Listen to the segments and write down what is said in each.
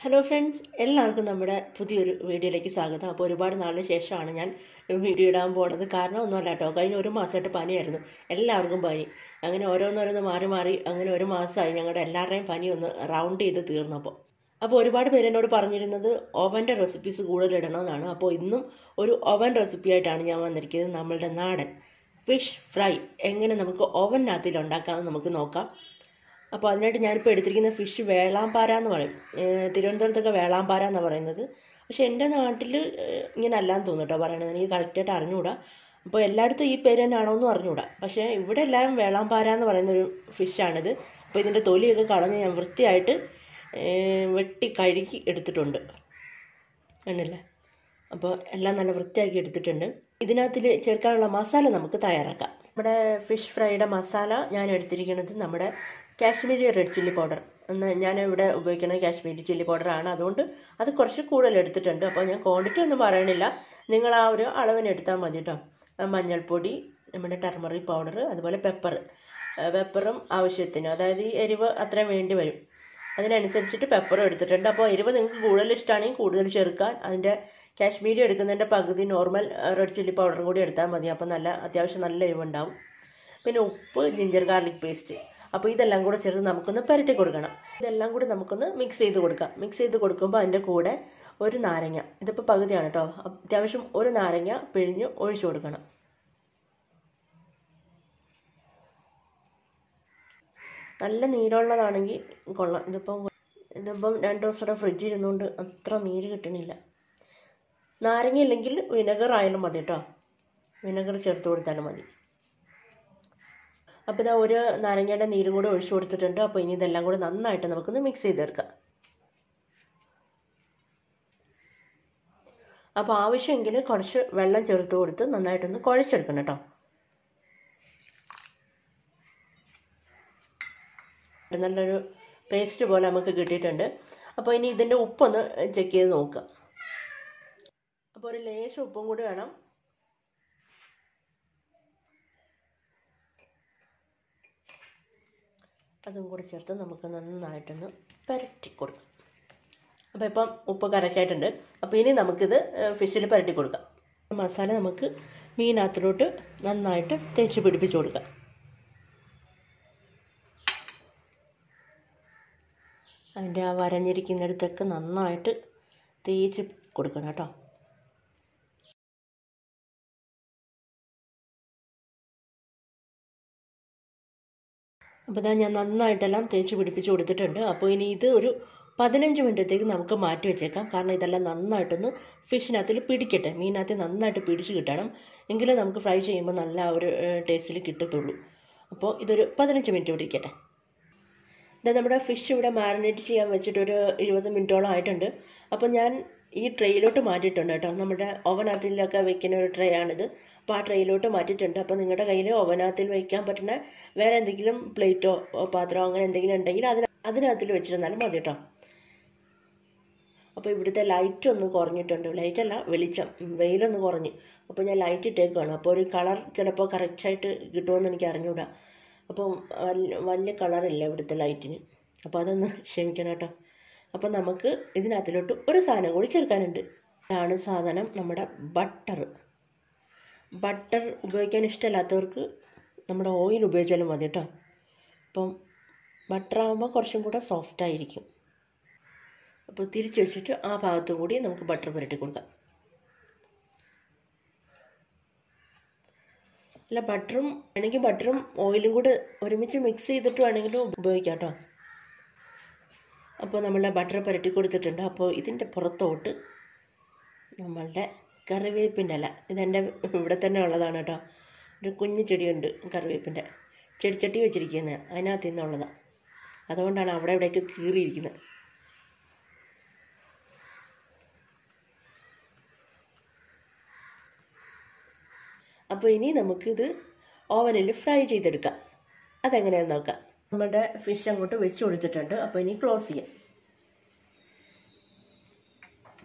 Hello friends, എല്ലാവർക്കും നമ്മുടെ പുതിയൊരു വീഡിയോയിലേക്ക് സ്വാഗതം. അപ്പോൾ ഒരുപാട് നാളിന് ശേഷമാണ് ഞാൻ വീഡിയോ ഇടാൻ പോകുന്നത്. കാരണം ഒന്നുമല്ല കേട്ടോ, കഴിഞ്ഞ ഒരു മാസമായിട്ട് പനിയായിരുന്നു, എല്ലാവർക്കും പനി. അങ്ങനെ ഓരോന്നോരോന്ന് മാറി മാറി അങ്ങനെ ഒരു മാസമായി ഞങ്ങളുടെ എല്ലാവരുടെയും പനി ഒന്ന് റൗണ്ട് ചെയ്ത് തീർന്നപ്പോൾ ഒരുപാട് പേര് എന്നോട് പറഞ്ഞിരുന്നത് ഓവൻ്റെ റെസിപ്പീസ് കൂടുതൽ ഇടണമെന്നാണ്. അപ്പോൾ ഇന്നും ഒരു ഓവൻ റെസിപ്പി ആയിട്ടാണ് ഞാൻ വന്നിരിക്കുന്നത്. നമ്മളുടെ നാടൻ ഫിഷ് ഫ്രൈ എങ്ങനെ നമുക്ക് ഓവനകത്തിൽ ഉണ്ടാക്കാമെന്ന് നമുക്ക് നോക്കാം. അപ്പോൾ അതിനായിട്ട് ഞാനിപ്പോൾ എടുത്തിരിക്കുന്ന ഫിഷ് വേളാമ്പാര എന്ന് പറയും. തിരുവനന്തപുരത്തൊക്കെ വേളാമ്പാര എന്നാണ് പറയുന്നത്. പക്ഷേ എൻ്റെ നാട്ടിൽ ഇങ്ങനെ അല്ലാന്ന് തോന്നുന്നു കേട്ടോ പറയണത്. എനിക്ക് കറക്റ്റായിട്ട് അറിഞ്ഞുകൂടാ. അപ്പോൾ എല്ലായിടത്തും ഈ പേര് തന്നെ ആണോ എന്നും അറിഞ്ഞുകൂടാ. പക്ഷേ ഇവിടെ എല്ലാം വേളാമ്പാര എന്ന് പറയുന്നൊരു ഫിഷാണിത്. അപ്പോൾ ഇതിൻ്റെ തൊലിയൊക്കെ കളഞ്ഞ് ഞാൻ വൃത്തിയായിട്ട് വെട്ടി കഴുകി എടുത്തിട്ടുണ്ട് എന്നല്ലേ. അപ്പോൾ എല്ലാം നല്ല വൃത്തിയാക്കി എടുത്തിട്ടുണ്ട്. ഇതിനകത്തിൽ ചേർക്കാനുള്ള മസാല നമുക്ക് തയ്യാറാക്കാം. നമ്മുടെ ഫിഷ് ഫ്രൈയുടെ മസാല ഞാൻ എടുത്തിരിക്കുന്നത് നമ്മുടെ കാശ്മീരി റെഡ് ചില്ലി പൗഡർ. ഞാനിവിടെ ഉപയോഗിക്കുന്നത് കാശ്മീരി ചില്ലി പൗഡറാണ്. അതുകൊണ്ട് അത് കുറച്ച് കൂടുതൽ എടുത്തിട്ടുണ്ട്. അപ്പോൾ ഞാൻ ക്വാണ്ടിറ്റി ഒന്നും പറയണില്ല, നിങ്ങൾ ആ ഒരു അളവിന് എടുത്താൽ മതി കേട്ടോ. മഞ്ഞൾപ്പൊടി, നമ്മുടെ ടർമറിക് പൗഡർ, അതുപോലെ പെപ്പറും ആവശ്യത്തിന്, അതായത് ഈ എരിവ് അത്രയും വേണ്ടി വരും, അതിനനുസരിച്ചിട്ട് പെപ്പറും എടുത്തിട്ടുണ്ട്. അപ്പോൾ എരിവ് നിങ്ങൾക്ക് കൂടുതൽ ഇഷ്ടമാണെങ്കിൽ കൂടുതൽ ചേർക്കാൻ. അതിൻ്റെ കാശ്മീരി എടുക്കുന്നതിൻ്റെ പകുതി നോർമൽ റെഡ് ചില്ലി പൗഡറും കൂടി എടുത്താൽ മതി. അപ്പോൾ അത്യാവശ്യം നല്ല എരിവുണ്ടാവും. പിന്നെ ഉപ്പ്, ജിഞ്ചർ ഗാർലിക് പേസ്റ്റ്. അപ്പോൾ ഇതെല്ലാം കൂടെ ചേർത്ത് നമുക്കൊന്ന് പുരട്ടി കൊടുക്കണം. ഇതെല്ലാം കൂടി നമുക്കൊന്ന് മിക്സ് ചെയ്ത് കൊടുക്കാം. മിക്സ് ചെയ്ത് കൊടുക്കുമ്പോൾ അതിൻ്റെ കൂടെ ഒരു നാരങ്ങ, ഇതിപ്പോൾ പകുതിയാണ് കേട്ടോ, അത്യാവശ്യം ഒരു നാരങ്ങ പിഴിഞ്ഞ് ഒഴിച്ചു കൊടുക്കണം. നല്ല നീരുള്ളതാണെങ്കിൽ കൊള്ളാം. ഇതിപ്പം 2 ദിവസം ഫ്രിഡ്ജിൽ ഇരുന്നുകൊണ്ട് അത്ര നീര് കിട്ടണില്ല. നാരങ്ങ ഇല്ലെങ്കിൽ വിനെഗർ ആയാലും മതി കേട്ടോ, വിനെഗർ ചേർത്ത് കൊടുത്താലും മതി. അപ്പോൾ ഇതാ ഒരു നാരങ്ങയുടെ നീരും കൂടെ ഒഴിച്ചു കൊടുത്തിട്ടുണ്ട്. അപ്പോൾ ഇനി ഇതെല്ലാം കൂടെ നന്നായിട്ട് നമുക്കൊന്ന് മിക്സ് ചെയ്തെടുക്കാം. അപ്പോൾ ആവശ്യമെങ്കിൽ കുറച്ച് വെള്ളം ചേർത്ത് കൊടുത്ത് നന്നായിട്ടൊന്ന് കുഴച്ചെടുക്കണം കേട്ടോ. നല്ലൊരു പേസ്റ്റ് പോലെ നമുക്ക് കിട്ടിയിട്ടുണ്ട്. അപ്പോൾ ഇനി ഇതിൻ്റെ ഉപ്പൊന്ന് ചെക്ക് ചെയ്ത് നോക്കുക. അപ്പോൾ ഒരു ലേശം ഉപ്പും കൂടി വേണം. അതും കൂടി ചേർത്ത് നമുക്ക് നന്നായിട്ടൊന്ന് പുരട്ടി കൊടുക്കാം. അപ്പോൾ ഇപ്പം ഉപ്പ് കറക്റ്റായിട്ടുണ്ട്. അപ്പോൾ ഇനി നമുക്കിത് ഫിഷിൽ പുരട്ടി കൊടുക്കാം. മസാല നമുക്ക് മീനകത്തിലോട്ട് നന്നായിട്ട് തേച്ച് പിടിപ്പിച്ച് കൊടുക്കാം. അതിൻ്റെ ആ വരഞ്ഞിരിക്കുന്നിടത്തൊക്കെ നന്നായിട്ട് തേച്ച് കൊടുക്കണം കേട്ടോ. അപ്പോൾ ഇതാ ഞാൻ നന്നായിട്ടെല്ലാം തേച്ച് പിടിപ്പിച്ച് കൊടുത്തിട്ടുണ്ട്. അപ്പോൾ ഇനി ഇത് ഒരു 15 മിനിറ്റത്തേക്ക് നമുക്ക് മാറ്റി വെച്ചേക്കാം. കാരണം ഇതെല്ലാം നന്നായിട്ടൊന്ന് ഫിഷിനകത്തിൽ പിടിക്കട്ടെ, മീനകത്ത് നന്നായിട്ട് പിടിച്ച് കിട്ടണം, എങ്കിലും നമുക്ക് ഫ്രൈ ചെയ്യുമ്പോൾ നല്ല ഒരു ടേസ്റ്റിൽ കിട്ടത്തുള്ളൂ. അപ്പോൾ ഇതൊരു 15 മിനിറ്റ് പിടിക്കട്ടെ. ഇതാ നമ്മുടെ ഫിഷ് ഇവിടെ മാരിനേറ്റ് ചെയ്യാൻ വെച്ചിട്ടൊരു 20 മിനിറ്റോളം ആയിട്ടുണ്ട്. അപ്പോൾ ഞാൻ ഈ ട്രെയിലോട്ട് മാറ്റിയിട്ടുണ്ട് കേട്ടോ. നമ്മുടെ ഓവനകത്തിലൊക്കെ വെക്കുന്ന ഒരു ട്രേ ആണിത്. അപ്പോൾ ആ ട്രെയിലോട്ട് മാറ്റിയിട്ടുണ്ട്. അപ്പോൾ നിങ്ങളുടെ കയ്യിൽ ഓവനകത്തിൽ വയ്ക്കാൻ പറ്റുന്ന വേറെ എന്തെങ്കിലും പ്ലേറ്റോ പാത്രമോ അങ്ങനെ എന്തെങ്കിലും ഉണ്ടെങ്കിൽ അതിനകത്തിൽ വെച്ചിരുന്നാലും മതി കേട്ടോ. അപ്പോൾ ഇവിടുത്തെ ലൈറ്റ് ഒന്ന് കുറഞ്ഞിട്ടുണ്ട്, ലൈറ്റല്ല വെളിച്ചം, വെയിലൊന്ന് കുറഞ്ഞ്. അപ്പോൾ ഞാൻ ലൈറ്റ് ഇട്ടേക്കുവാണ്. അപ്പോൾ ഒരു കളർ ചിലപ്പോൾ കറക്റ്റായിട്ട് കിട്ടുമെന്ന് എനിക്ക് അറിഞ്ഞൂടാ. അപ്പോൾ വലിയ കളറില്ല ഇവിടുത്തെ ലൈറ്റിന്. അപ്പോൾ അതൊന്ന് ക്ഷമിക്കണം കേട്ടോ. അപ്പോൾ നമുക്ക് ഇതിനകത്തിലോട്ട് ഒരു സാധനം കൂടി ചേർക്കാനുണ്ട്. ഇതാണ് സാധനം, നമ്മുടെ ബട്ടർ ഉപയോഗിക്കാൻ ഇഷ്ടമില്ലാത്തവർക്ക് നമ്മുടെ ഓയിൽ ഉപയോഗിച്ചാലും മതി കേട്ടോ. അപ്പം ബട്ടറാകുമ്പോൾ കുറച്ചും കൂടെ സോഫ്റ്റായിരിക്കും. അപ്പോൾ തിരിച്ച് വെച്ചിട്ട് ആ ഭാഗത്തും കൂടി നമുക്ക് ബട്ടർ പുരട്ടി കൊടുക്കാം. അല്ല, ബട്ടറും വേണമെങ്കിൽ ബട്ടറും ഓയിലും കൂടെ ഒരുമിച്ച് മിക്സ് ചെയ്തിട്ട് വേണമെങ്കിലും ഉപയോഗിക്കാം കേട്ടോ. അപ്പോൾ നമ്മളുടെ ബട്ടർ പുരട്ടി കൊടുത്തിട്ടുണ്ട്. അപ്പോൾ ഇതിൻ്റെ പുറത്തോട്ട് നമ്മളുടെ കറിവേപ്പിൻ്റെ ഇല, ഇതെൻ്റെ ഇവിടെ തന്നെ ഉള്ളതാണ് കേട്ടോ. ഒരു കുഞ്ഞു ചെടിയുണ്ട് കറിവേപ്പിൻ്റെ, ചെടിച്ചട്ടി വെച്ചിരിക്കുന്നത്, അതിനകത്ത് നിന്നുള്ളതാണ്. അതുകൊണ്ടാണ് അവിടെ ഇവിടേക്ക് കീറിയിരിക്കുന്നത്. അപ്പോൾ ഇനി നമുക്കിത് ഓവനിൽ ഫ്രൈ ചെയ്തെടുക്കാം. അതെങ്ങനെയാണെന്ന് നോക്കാം. നമ്മുടെ ഫിഷ് അങ്ങോട്ട് വെച്ച് കൊടുത്തിട്ടുണ്ട്. അപ്പോൾ ഇനി ക്ലോസ് ചെയ്യാം.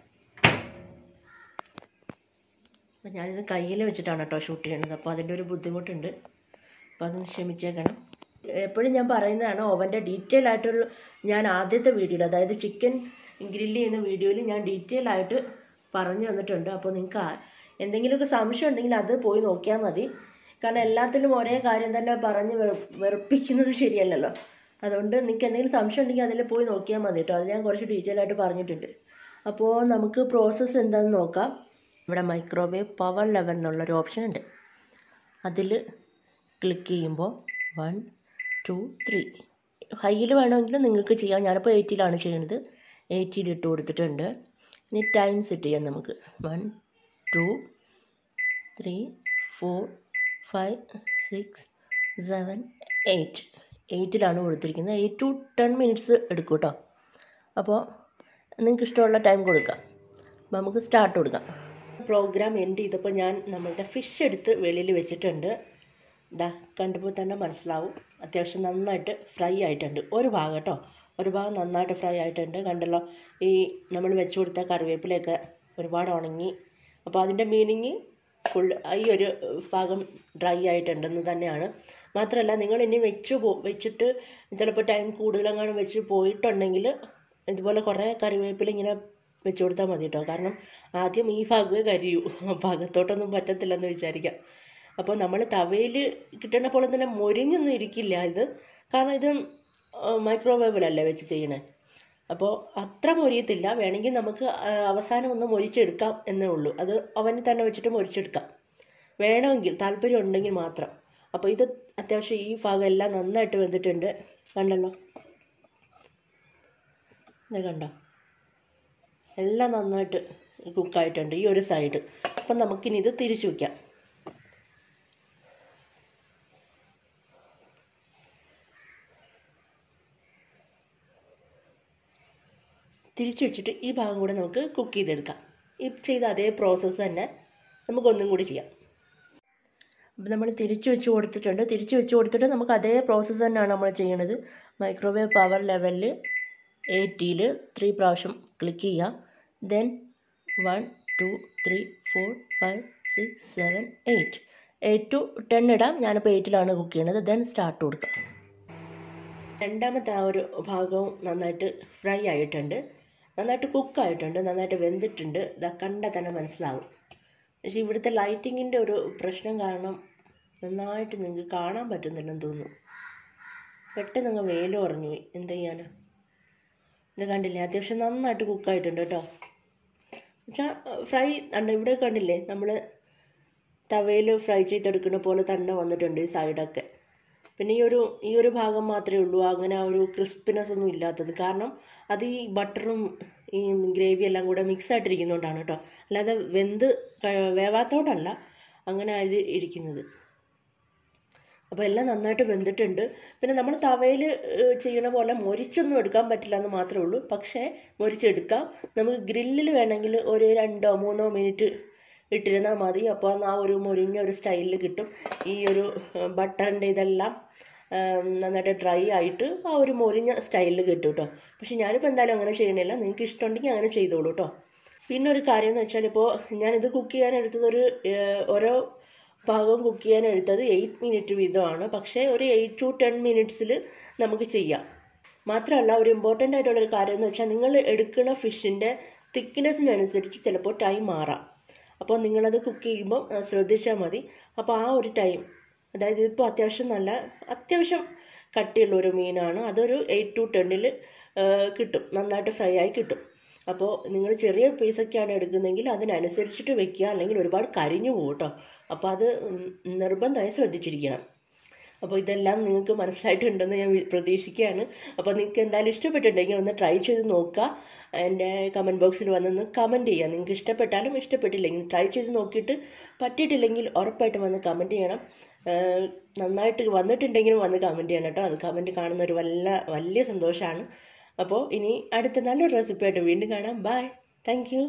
അപ്പോൾ ഞാനിത് കയ്യിൽ വെച്ചിട്ടാണ് കേട്ടോ ഷൂട്ട് ചെയ്യണത്. അപ്പോൾ അതിൻ്റെ ഒരു ബുദ്ധിമുട്ടുണ്ട്. അപ്പോൾ അതൊന്ന് ക്ഷമിച്ചേക്കണം. എപ്പോഴും ഞാൻ പറയുന്നതാണ്, ഓവൻ്റെ ഡീറ്റെയിൽ ആയിട്ടുള്ള ഞാൻ ആദ്യത്തെ വീഡിയോയിൽ, അതായത് ചിക്കൻ ഗ്രില്ല് ചെയ്യുന്ന വീഡിയോയിൽ ഞാൻ ഡീറ്റെയിൽ ആയിട്ട് പറഞ്ഞു തന്നിട്ടുണ്ട്. അപ്പോൾ നിങ്ങൾക്ക് എന്തെങ്കിലുമൊക്കെ സംശയം ഉണ്ടെങ്കിൽ അത് പോയി നോക്കിയാൽ മതി. കാരണം എല്ലാത്തിലും ഒരേ കാര്യം തന്നെ പറഞ്ഞ് വെറുപ്പിക്കുന്നത് ശരിയല്ലല്ലോ. അതുകൊണ്ട് നിങ്ങൾക്ക് എന്തെങ്കിലും സംശയം ഉണ്ടെങ്കിൽ അതിൽ പോയി നോക്കിയാൽ മതി കേട്ടോ. അത് ഞാൻ കുറച്ച് ഡീറ്റെയിൽ ആയിട്ട് പറഞ്ഞിട്ടുണ്ട്. അപ്പോൾ നമുക്ക് പ്രോസസ്സ് എന്താണെന്ന് നോക്കാം. ഇവിടെ മൈക്രോവേവ് പവർ ലെവൽ എന്നുള്ളൊരു ഓപ്ഷൻ ഉണ്ട്. അതിൽ ക്ലിക്ക് ചെയ്യുമ്പോൾ 1 2 3 ഹൈയിൽ വേണമെങ്കിൽ നിങ്ങൾക്ക് ചെയ്യാം. ഞാനിപ്പോൾ 80ലാണ് ചെയ്യുന്നത്. 80 ഇട്ട് കൊടുത്തിട്ടുണ്ട്. ഇനി ടൈം സെറ്റ് ചെയ്യാം നമുക്ക്. 1 2 3 4 5 6 7 8 8ലാണ് കൊടുത്തിരിക്കുന്നത്. 8 to 10 മിനിറ്റ്സ് എടുക്കും കേട്ടോ. അപ്പോൾ നിങ്ങൾക്ക് ഇഷ്ടമുള്ള ടൈം കൊടുക്കാം. അപ്പോൾ നമുക്ക് സ്റ്റാർട്ട് കൊടുക്കാം. പ്രോഗ്രാം എൻഡ് ചെയ്തപ്പോൾ ഞാൻ നമ്മളുടെ ഫിഷ് എടുത്ത് വെളിയിൽ വെച്ചിട്ടുണ്ട്. ഇതാ കണ്ടപ്പോൾ തന്നെ മനസ്സിലാവും, അത്യാവശ്യം നന്നായിട്ട് ഫ്രൈ ആയിട്ടുണ്ട്. ഒരു ഭാഗം കേട്ടോ, ഒരു ഭാഗം നന്നായിട്ട് ഫ്രൈ ആയിട്ടുണ്ട്. കണ്ടല്ലോ, ഈ നമ്മൾ വെച്ച് കൊടുത്ത കറിവേപ്പിലയൊക്കെ ഒരുപാട് ഉണങ്ങി. അപ്പോൾ അതിൻ്റെ മീനിങ് ഫുൾ ഈ ഒരു ഭാഗം ഡ്രൈ ആയിട്ടുണ്ടെന്ന് തന്നെയാണ്. മാത്രമല്ല, നിങ്ങൾ ഇനി വെച്ചിട്ട് ചിലപ്പോൾ ടൈം കൂടുതലെങ്ങാനും വെച്ച് പോയിട്ടുണ്ടെങ്കിൽ ഇതുപോലെ കുറേ കറിവേപ്പില ഇങ്ങനെ വെച്ച് കൊടുത്താൽ മതി കേട്ടോ. കാരണം ആദ്യം ഈ ഭാഗമേ കരിയൂ, ഭാഗത്തോട്ടൊന്നും പറ്റത്തില്ലെന്ന് വിചാരിക്കാം. അപ്പോൾ നമ്മൾ തവയിൽ കിട്ടുന്ന പോലെ തന്നെ മൊരിഞ്ഞൊന്നും ഇരിക്കില്ല ഇത്. കാരണം ഇത് മൈക്രോവേവിലല്ലേ വെച്ച് ചെയ്യണേ. അപ്പോൾ അത്ര മൊരിയത്തില്ല. വേണമെങ്കിൽ നമുക്ക് അവസാനം ഒന്ന് മൊരിച്ചെടുക്കാം എന്നേ ഉള്ളൂ. അത് അവനിൽ തന്നെ വെച്ചിട്ട് മൊരിച്ചെടുക്കാം വേണമെങ്കിൽ, താല്പര്യം ഉണ്ടെങ്കിൽ മാത്രം. അപ്പോൾ ഇത് അത്യാവശ്യം ഈ ഭാഗം എല്ലാം നന്നായിട്ട് വെന്തിട്ടുണ്ട്. കണ്ടല്ലോ, ഇത് കണ്ടോ, എല്ലാം നന്നായിട്ട് കുക്കായിട്ടുണ്ട് ഈ ഒരു സൈഡ്. അപ്പം നമുക്കിനി ഇത് തിരിച്ചു വയ്ക്കാം. തിരിച്ചു വെച്ചിട്ട് ഈ ഭാഗം കൂടെ നമുക്ക് കുക്ക് ചെയ്തെടുക്കാം. ഈ ചെയ്ത അതേ പ്രോസസ്സ് തന്നെ നമുക്കൊന്നും കൂടി ചെയ്യാം. അപ്പോൾ നമ്മൾ തിരിച്ചു വെച്ച് കൊടുത്തിട്ടുണ്ട്. തിരിച്ചു വെച്ച് കൊടുത്തിട്ട് നമുക്ക് അതേ പ്രോസസ്സ് തന്നെയാണ് നമ്മൾ ചെയ്യണത്. മൈക്രോവേവ് പവർ ലെവലിൽ 80ൽ 3 പ്രാവശ്യം ക്ലിക്ക് ചെയ്യാം. ദെൻ 1 2 3 4 5 6 7 8 to 10 ഇടാം. ഞാനിപ്പോൾ 8ലാണ് കുക്ക് ചെയ്യണത്. ദെൻ സ്റ്റാർട്ട് കൊടുക്കാം. രണ്ടാമത്തെ ആ ഒരു ഭാഗവും നന്നായിട്ട് ഫ്രൈ ആയിട്ടുണ്ട്, നന്നായിട്ട് കുക്കായിട്ടുണ്ട്, നന്നായിട്ട് വെന്തിട്ടുണ്ട്. ഇതാ കണ്ടാൽ തന്നെ മനസ്സിലാവും. പക്ഷേ ഇവിടുത്തെ ലൈറ്റിങ്ങിൻ്റെ ഒരു പ്രശ്നം കാരണം നന്നായിട്ട് നിങ്ങൾക്ക് കാണാൻ പറ്റുന്നില്ലെന്ന് തോന്നുന്നു. പെട്ടെന്ന് അങ്ങ് വെയിൽ കുറഞ്ഞു പോയി. എന്ത് ചെയ്യാനാ? ഇത് കണ്ടില്ലേ, അത്യാവശ്യം നന്നായിട്ട് കുക്കായിട്ടുണ്ട് കേട്ടോ. എന്നുവെച്ചാൽ ഫ്രൈ ഇവിടെ കണ്ടില്ലേ, നമ്മൾ തവയിൽ ഫ്രൈ ചെയ്തെടുക്കുന്ന പോലെ തന്നെ വന്നിട്ടുണ്ട് ഈ സൈഡൊക്കെ. പിന്നെ ഈ ഒരു ഭാഗം മാത്രമേ ഉള്ളൂ അങ്ങനെ ആ ഒരു ക്രിസ്പിനെസ് ഒന്നും ഇല്ലാത്തത്. കാരണം അത് ഈ ബട്ടറും ഈ ഗ്രേവി എല്ലാം കൂടെ മിക്സ് ആയിട്ടിരിക്കുന്നതുകൊണ്ടാണ് കേട്ടോ. അല്ലാതെ വേവാത്തോണ്ടല്ല അങ്ങനെ ഇത് ഇരിക്കുന്നത്. അപ്പോൾ എല്ലാം നന്നായിട്ട് വെന്തിട്ടുണ്ട്. പിന്നെ നമ്മൾ തവയിൽ ചെയ്യണ പോലെ മൊരിച്ചൊന്നും എടുക്കാൻ പറ്റില്ല എന്ന് മാത്രമേ ഉള്ളൂ. പക്ഷേ മൊരിച്ചെടുക്കാം. നമുക്ക് ഗ്രില്ലിൽ വേണമെങ്കിൽ ഒരു 2 3 മിനിറ്റ് ഇട്ടിരുന്നാൽ മതി. അപ്പോൾ ആ ഒരു മൊരിഞ്ഞ ഒരു സ്റ്റൈലിൽ കിട്ടും. ഈ ഒരു ബട്ടറിൻ്റെ ഇതെല്ലാം നന്നായിട്ട് ഡ്രൈ ആയിട്ട് ആ ഒരു മൊരിഞ്ഞ സ്റ്റൈലിൽ കിട്ടും കേട്ടോ. പക്ഷെ ഞാനിപ്പോൾ എന്തായാലും അങ്ങനെ ചെയ്യണില്ല. നിങ്ങൾക്ക് ഇഷ്ടമുണ്ടെങ്കിൽ അങ്ങനെ ചെയ്തോളൂ കേട്ടോ. പിന്നെ ഒരു കാര്യം എന്ന് വെച്ചാൽ, ഇപ്പോൾ ഞാനിത് കുക്ക് ചെയ്യാൻ എടുത്തത് ഓരോ ഭാഗവും കുക്ക് ചെയ്യാൻ എടുത്തത് 8 മിനിറ്റ് വീതമാണ്. പക്ഷേ ഒരു 8 to 10 മിനിറ്റ്സിൽ നമുക്ക് ചെയ്യാം. മാത്രമല്ല, ഒരു ഇമ്പോർട്ടൻ്റ് ആയിട്ടുള്ളൊരു കാര്യം എന്ന് വെച്ചാൽ, നിങ്ങൾ എടുക്കുന്ന ഫിഷിൻ്റെ തിക്നെസ്സിനനുസരിച്ച് ചിലപ്പോൾ ടൈം മാറാം. അപ്പോൾ നിങ്ങളത് കുക്ക് ചെയ്യുമ്പോൾ ശ്രദ്ധിച്ചാൽ മതി. അപ്പോൾ ആ ഒരു ടൈം, അതായത് ഇപ്പോൾ അത്യാവശ്യം കട്ടിയുള്ള ഒരു മീനാണ്. അതൊരു 8 to 10ൽ കിട്ടും, നന്നായിട്ട് ഫ്രൈ ആയി കിട്ടും. അപ്പോൾ നിങ്ങൾ ചെറിയ പീസൊക്കെയാണ് എടുക്കുന്നതെങ്കിൽ അതിനനുസരിച്ചിട്ട് വെക്കുക, അല്ലെങ്കിൽ ഒരുപാട് കരിഞ്ഞു പോകും കേട്ടോ. അപ്പോൾ അത് നിർബന്ധമായി ശ്രദ്ധിച്ചിരിക്കണം. അപ്പോൾ ഇതെല്ലാം നിങ്ങൾക്ക് മനസ്സിലായിട്ടുണ്ടെന്ന് ഞാൻ പ്രതീക്ഷിക്കുകയാണ്. അപ്പോൾ നിങ്ങൾക്ക് എന്തായാലും ഇഷ്ടപ്പെട്ടിട്ടുണ്ടെങ്കിൽ ഒന്ന് ട്രൈ ചെയ്ത് നോക്കുക. എൻ്റെ കമൻറ്റ് ബോക്സിൽ വന്നൊന്ന് കമൻറ്റ് ചെയ്യുക. നിങ്ങൾക്ക് ഇഷ്ടപ്പെട്ടാലും ഇഷ്ടപ്പെട്ടില്ലെങ്കിൽ ട്രൈ ചെയ്ത് നോക്കിയിട്ട് പറ്റിയിട്ടില്ലെങ്കിൽ ഉറപ്പായിട്ടും വന്ന് കമൻറ്റ് ചെയ്യണം. നന്നായിട്ട് വന്നിട്ടുണ്ടെങ്കിലും വന്ന് കമൻറ്റ് ചെയ്യണം കേട്ടോ. അത് കമൻറ്റ് കാണുന്ന ഒരു വലിയ സന്തോഷമാണ്. അപ്പോൾ ഇനി അടുത്ത നല്ലൊരു റെസിപ്പിയായിട്ട് വീണ്ടും കാണാം. Bye, thank U.